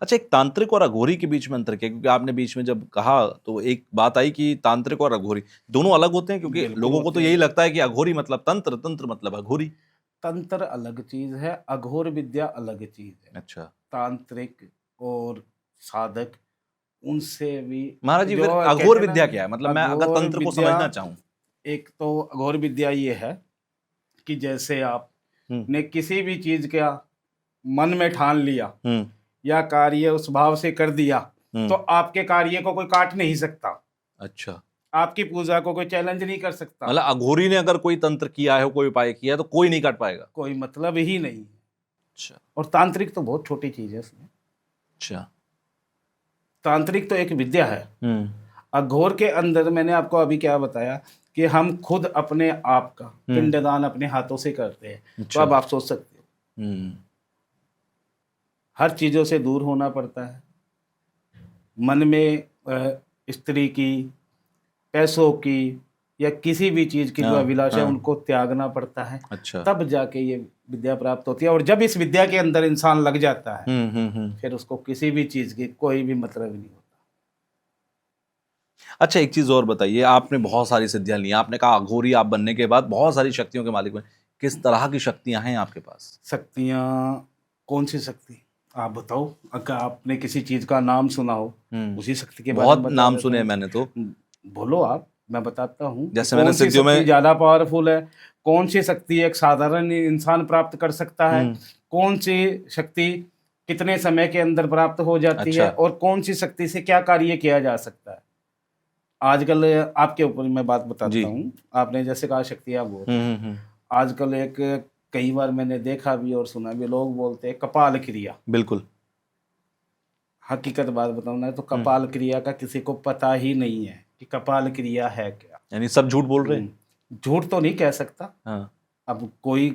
अच्छा, एक तांत्रिक और अघोरी के बीच में अंतर क्या है? क्योंकि आपने बीच में जब कहा तो एक बात आई कि तांत्रिक और अघोरी दोनों अलग होते हैं, क्योंकि बिल्कुल लोगों को तो होते यही हैं। लगता है कि अघोरी मतलब तंत्र, तंत्र मतलब अघोरी। तंत्र अलग चीज है, अघोर विद्या अलग चीज है। अच्छा। तांत्रिक और साधक उनसे भी महाराज जी, जो फिर अघोर कहते हैं विद्या क्या है? मतलब ना, मैं अगर अघोर तंत्र को विद्या, समझना चाहूँ। एक तो अघोर विद्या ये है कि जैसे हुँ, आपने किसी भी चीज का मन में ठान लिया हुँ, या कार्य उस भाव से कर दिया, हुँ। तो आपके कार्य को कोई काट नहीं सकता, अच्छा। आपकी पूजा को कोई चैलेंज नहीं कर सकता। मतलब अघोरी ने अगर कोई तंत्र किया है, कोई उपाय किया है, तो कोई नहीं काट पाएगा। कोई मतलब ही नहीं है। अच्छा, और तांत्रिक तो बहुत छोटी चीज है इसमें। अच्छा। तांत्रिक तो एक विद्या है। हुँ, अघोर के अंदर मैंने आपको अभी क्या बताया कि हम खुद अपने आप का हुँ। पिंडदान अपने हाथों से करते हैं। तो अच्छा। अब आप सोच सकते हो, हुँ, हर चीजों से दूर होना पड़ता है। मन में स्त्री की, पैसों की, या किसी भी चीज की जो हाँ, अभिलाषा है हाँ। उनको त्यागना पड़ता है। अच्छा। तब जाके ये विद्या प्राप्त होती है। और जब इस विद्या के अंदर इंसान लग जाता है, हुँ, हुँ, हुँ। फिर उसको किसी भी चीज की कोई भी मतलब नहीं होता। अच्छा, एक चीज़ और बताइए, आपने बहुत सारी सिद्धियाँ ली हैं, आपने कहा अघोरी आप बनने के बाद बहुत सारी शक्तियों के मालिक बने। किस तरह की शक्तियाँ हैं आपके पास? शक्तियाँ, कौन सी शक्ति आप बताओ। अगर आपने किसी चीज का नाम सुना हो, हुँ, उसी शक्ति के बारे में बहुत बता नाम देता सुने हैं हूँ। मैंने तो। बोलो आप, मैं बताता हूँ कि जैसे मैंने कौन सी सिद्धियों शक्ति में। ज्यादा पावरफुल है, कौन सी शक्ति एक साधारण इंसान प्राप्त कर सकता है, हुँ, कौन सी शक्ति कितने समय के अंदर प्राप्त हो जाती अच्छा। है, और कौन सी शक्ति से क्या कार्य किया जा सकता है। आजकल आपके ऊपर मैं बात जी। बताता हूँ। आपने जैसे कहा शक्तियाँ बहुत हुँ, हैं। हुँ, हुँ। आजकल एक, कई बार मैंने देखा भी और सुना भी, लोग बोलते हैं कपाल क्रिया। बिल्कुल। हकीकत बात बताऊँ ना, तो हुँ, कपाल क्रिया का किसी को पता ही नहीं है कि कपाल क्रिया है क्या। यानी सब झूठ बोल रहे हैं? झूठ तो नहीं कह सकता। हाँ, अब कोई,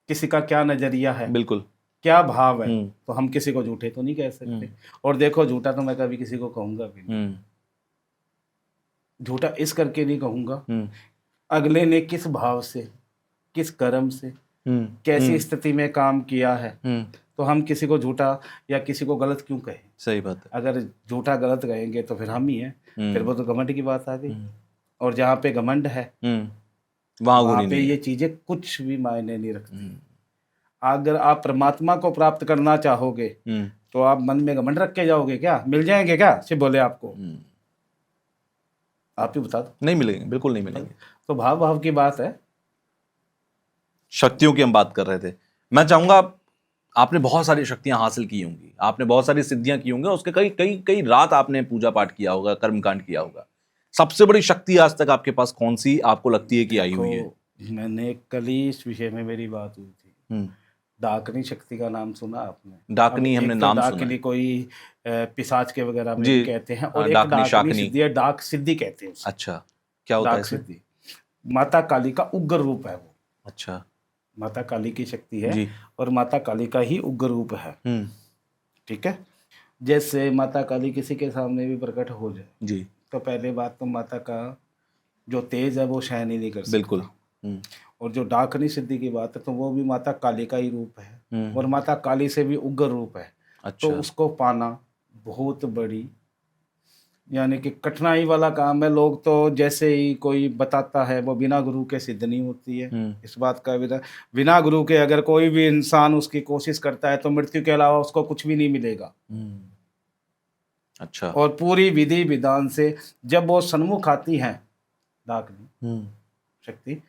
किसी का क्या नजरिया है, बिल्कुल। क्या भाव है, हुँ, तो हम किसी को झूठे तो नहीं कह हुँ, सकते। और देखो, झूठा तो मैं कभी किसी को कहूंगा भी नहीं। हुँ, झूठा इस करके नहीं कहूंगा, हुँ, अगले ने किस भाव से, किस कर्म से, हुँ, कैसी हुँ, स्थिति में काम किया है, हुँ। तो हम किसी को झूठा या किसी को गलत क्यों कहें। सही बात है। अगर झूठा गलत कहेंगे तो फिर हम ही हैं। फिर हुँ, वो तो घमंड की बात आ गई। हुँ, और जहाँ पे घमंड है, हुँ। वहाँ वहाँ अघोरी पे नहीं ये है। चीजें कुछ भी मायने नहीं रखती। हुँ, अगर आप परमात्मा को प्राप्त करना चाहोगे, हुँ, तो आप मन में घमंड रख के जाओगे क्या? मिल जाएंगे क्या सिर्फ बोले आपको? हुँ। आप ही बता दो। नहीं मिलेंगे, बिल्कुल नहीं बस, मिलेंगे। तो भाव भाव की बात है। शक्तियों की हम बात कर रहे थे। मैं चाहूँगा आपने बहुत सारी शक्तियाँ हासिल की होंगी, आपने बहुत सारी सिद्धियाँ की होंगी, उसके कई कई कई रात आपने पूजा-पाठ किया होगा, कर्मकांड किया होगा। सबसे बड़ी शक्ति आज तक आपके पास कौन-सी आपको लगती है कि आई देखो, हुई है? मैंने कल ही इस विषय में मेरी बात हुई थी। हुँ, डाकनी शक्ति का नाम सुना आपने? अब डाकनी हमने एक तो नाम सुना है। डाकनी कोई पिशाच के वगैरह में जी। भी कहते हैं, और एक डाकनी, डाकनी शाकनी। सिद्धि है, डाक सिद्धि कहते हैं उसे। अच्छा, क्या होता है डाक इसमें? सिद्धि माता काली का उग्र रूप है वो। अच्छा, माता काली की शक्ति है, जी। और माता काली का ही उग्र रूप है। हुँ, ठीक है। जैसे माता काली किसी के सामने भी प्रकट हो जाए, जी, तो पहले बात तो माता का जो तेज है वो सहन ही नहीं कर बिल्कुल। सकता। हुँ, और जो डाकनी सिद्धि की बात है, तो वो भी माता काली का ही रूप है, हुँ, और माता काली से भी उग्र रूप है। तो अच्छा। उसको पाना बहुत बड़ी, यानी कि कठिनाई वाला काम है। लोग तो जैसे ही कोई बताता है, वो बिना गुरु के सिद्ध नहीं होती है। हुँ, इस बात का बिना गुरु के अगर कोई भी इंसान उसकी कोशिश करता है, तो मृत्यु के अलावा उसको कुछ भी नहीं मिलेगा। हुँ, अच्छा। और पूरी विधि विधान से जब वो सन्मुख आती हैं, डाकनी हुँ, शक्ति,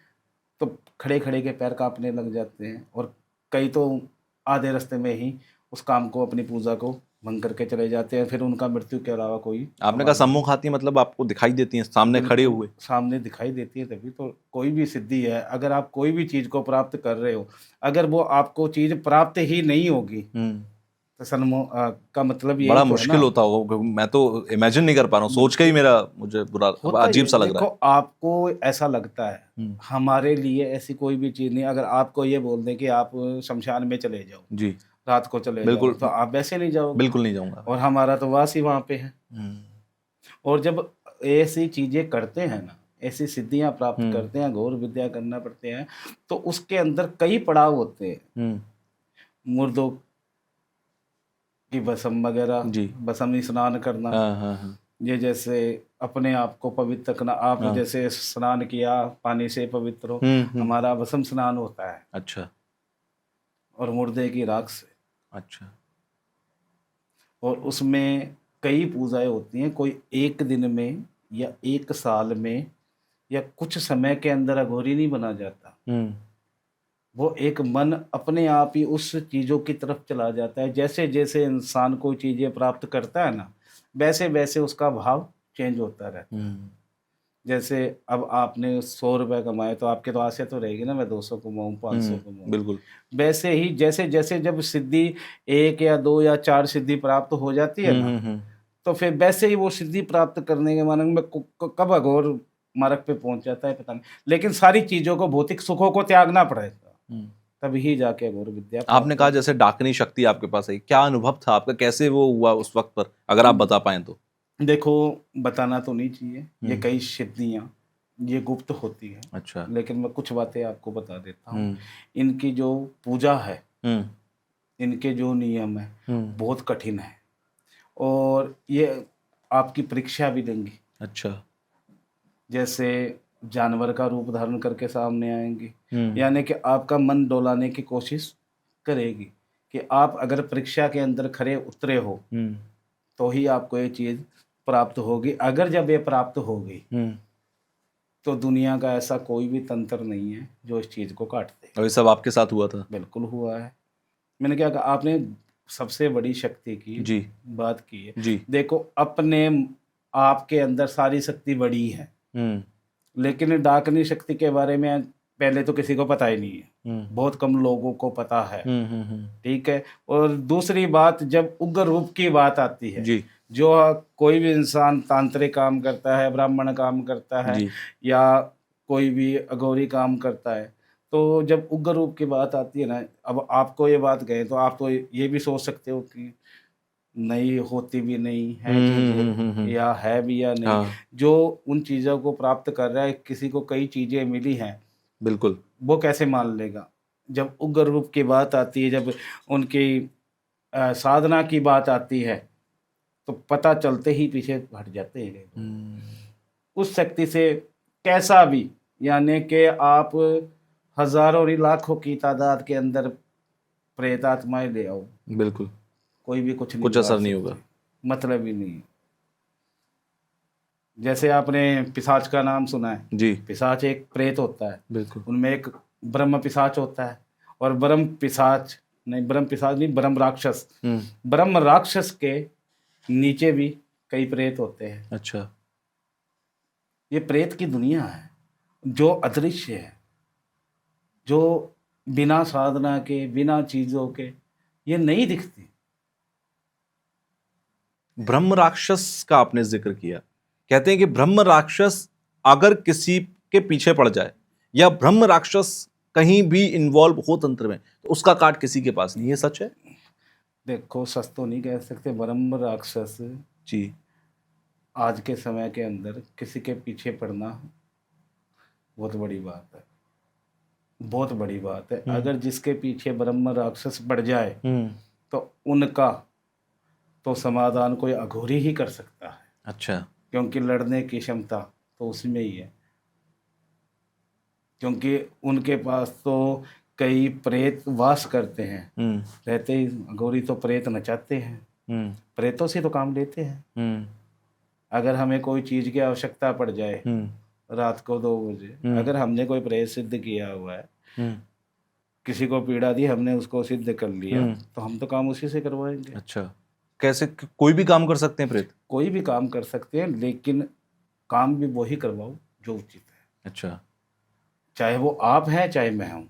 तो खड़े खड़े के पैर कांपने लग जाते हैं। और कई तो आधे रास्ते में ही उस काम को, अपनी पूजा को भंग करके चले जाते हैं। फिर उनका मृत्यु के अलावा कोई आपने कहा सवाल ही नहीं। सम्मुख आती मतलब आपको दिखाई देती हैं सामने खड़े बिल्कुल हुए? सामने दिखाई देती है, तभी तो कोई भी सिद्धि है। अगर आप कोई भी चीज को प्राप्त कर रहे हो, अगर वो आपको चीज प्राप्त ही नहीं होगी, हुँ। तो सन्मुख का मतलब यही बड़ा तो है ना। मुश्किल होता होगा, क्योंकि मैं तो इमेजिन नहीं कर पा रहा हूँ, सोच के ही बिल्कुल मेरा मुझे बुरा अब होता ही है। अजीब-सा लग रहा देखो, है। आपको ऐसा लगता है, हुँ, हमारे लिए ऐसी कोई भी चीज़ नहीं। अगर आपको ये बोल दें कि आप शमशान में चले जाओ, जी, रात को चले जाओ, बिल्कुल तो आप वैसे नहीं जाओगे। बिल्कुल नहीं जाऊँगा मैं। और हमारा तो वास ही वहाँ पे है। हुँ, और जब ऐसी चीज़ें करते हैं ना, ऐसी सिद्धियाँ प्राप्त हुँ, करते हैं, घोर विद्या करना पड़ते हैं, तो उसके अंदर कई पड़ाव होते हैं। हुँ, मुर्दों कि भस्म वगैरह, जी। भस्म स्नान करना, हाँ हाँ हाँ ये जैसे अपने आप को पवित्र करना। आप हाँ। जैसे स्नान किया पानी से पवित्र हो, हम्म। हमारा भस्म स्नान होता है, अच्छा और मुर्दे की राख से। अच्छा। और उसमें कई पूजाएं होती हैं, कोई एक दिन में या एक साल में या कुछ समय के अंदर अघोरी नहीं बना जाता। वो एक मन अपने आप ही उस चीज़ों की तरफ चला जाता है। जैसे जैसे इंसान कोई चीज़ें प्राप्त करता है ना, वैसे वैसे उसका भाव चेंज होता रहता है। जैसे अब आपने 100 रुपये कमाए, तो आपके तो आशा तो रहेगी ना, मैं 200 कमाऊँ, 500 कमाऊँ। बिल्कुल। वैसे ही जैसे जैसे जब सिद्धि 1 या 2 या 4 सिद्धि प्राप्त हो जाती है ना, तो फिर वैसे ही वो सिद्धि प्राप्त करने के मार्ग में कब अघोर मार्ग पे पहुंच जाता है पता नहीं। लेकिन सारी चीज़ों को, भौतिक सुखों को त्यागना पड़ेगा, तभी जाके अघोर विद्या प्राप्त आपने कहा जैसे डाकनी शक्ति आपके पास है, क्या अनुभव था आपका, कैसे वो हुआ उस वक्त पर, अगर आप बता पाएं तो। देखो, बताना तो नहीं चाहिए, ये कई सिद्धियाँ ये गुप्त होती है। अच्छा। लेकिन मैं कुछ बातें आपको बता देता हूँ। इनकी जो पूजा है, इनके जो नियम है, बहुत कठिन है, और ये आपकी परीक्षा भी लेंगी। अच्छा। जैसे जानवर का रूप धारण करके सामने आएंगी, यानी कि आपका मन डोलाने की कोशिश करेगी कि आप अगर परीक्षा के अंदर खरे उतरे हो तो ही आपको ये चीज़ प्राप्त होगी। अगर जब ये प्राप्त होगी तो दुनिया का ऐसा कोई भी तंत्र नहीं है जो इस चीज़ को काट दे। और ये सब आपके साथ हुआ था? बिल्कुल हुआ है। मैंने क्या कहा, आपने सबसे बड़ी शक्ति की जी बात की है। जी। देखो, अपने आपके अंदर सारी शक्ति बड़ी है, लेकिन डाकनी शक्ति के बारे में पहले तो किसी को पता ही नहीं है, बहुत कम लोगों को पता है। ठीक है। और दूसरी बात, जब उग्र रूप की बात आती है जी जो कोई भी इंसान तांत्रिक काम करता है, ब्राह्मण काम करता है, जी या कोई भी अघोरी काम करता है, तो जब उग्र रूप की बात आती है ना, अब आपको ये बात कहे तो आप तो ये भी सोच सकते हो कि नहीं, होती भी नहीं है चीज़ें, या है भी या नहीं। हाँ जो उन चीज़ों को प्राप्त कर रहा है, किसी को कई चीज़ें मिली हैं, बिल्कुल। वो कैसे मान लेगा। जब उग्र रूप की बात आती है, जब उनकी साधना की बात आती है, तो पता चलते ही पीछे हट जाते हैं उस शक्ति से। कैसा भी, यानी कि आप हजारों और लाखों की तादाद के अंदर प्रेत आत्माएं ले आओ, बिल्कुल कोई भी कुछ नहीं, कुछ असर नहीं होगा, मतलब ही नहीं। जैसे आपने पिशाच का नाम सुना है जी। पिशाच एक प्रेत होता है, बिल्कुल। उनमें एक ब्रह्म पिशाच होता है, और ब्रह्म पिशाच नहीं, ब्रह्म राक्षस। ब्रह्म राक्षस के नीचे भी कई प्रेत होते हैं। अच्छा। ये प्रेत की दुनिया है जो अदृश्य है, जो बिना साधना के, बिना चीजों के ये नहीं दिखती। ब्रह्म राक्षस का आपने जिक्र किया, कहते हैं कि ब्रह्म राक्षस अगर किसी के पीछे पड़ जाए, या ब्रह्म राक्षस कहीं भी इन्वॉल्व हो तंत्र में, तो उसका काट किसी के पास नहीं। ये सच है? देखो, सच तो नहीं कह सकते। ब्रह्म राक्षस जी। आज के समय के अंदर किसी के पीछे पड़ना बहुत बड़ी बात है, बहुत बड़ी बात है। अगर जिसके पीछे ब्रह्म राक्षस पड़ जाए तो उनका तो समाधान कोई अघोरी ही कर सकता है। अच्छा। क्योंकि लड़ने की क्षमता तो उसमें ही है, क्योंकि उनके पास तो कई प्रेत वास करते हैं। रहते ही अघोरी तो प्रेत नचाते हैं, प्रेतों से तो काम लेते हैं। अगर हमें कोई चीज़ की आवश्यकता पड़ जाए रात को 2 बजे, अगर हमने कोई प्रेत सिद्ध किया हुआ है, किसी को पीड़ा दी, हमने उसको सिद्ध कर लिया, तो हम तो काम उसी से करवाएंगे। अच्छा। कैसे? कोई भी काम कर सकते हैं प्रेत? कोई भी काम कर सकते हैं, लेकिन काम भी वही करवाओ जो उचित है। अच्छा। चाहे वो आप हैं, चाहे मैं हूँ।